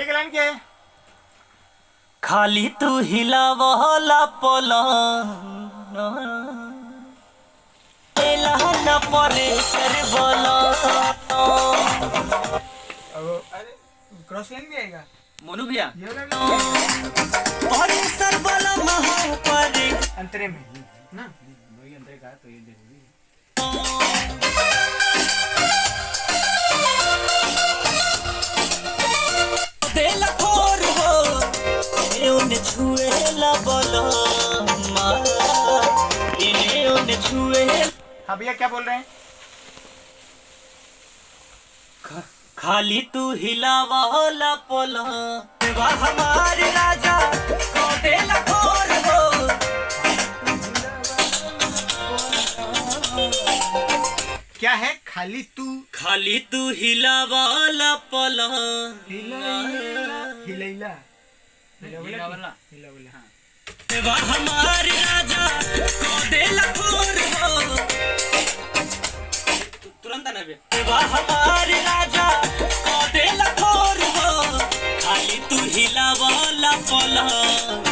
के लाइन क्या है? खाली तू हिलावला पलंग एलहना परे सर बोला। अरे क्रॉस लाइन भी आएगा मोनू भैया ये वाला परे सर बोला महा परे अंतरे में ना वही अंतरे का तो ये जरूरी है। दिल खोर हो इन्हें छुएला बोला इन्हें छुए। हाँ भैया क्या बोल रहे हैं? खाली तू हिलावला पलंग वाह हमारे राजा को दिल खोर हो। क्या है? खाली तू हिलावला पलंग हिलैला हिलावला वाह हमारे राजा को दिल खोर हो। तुरंत आना बे वाह हमारे राजा को दिल खोर हो। खाली तू हिलावला पलंग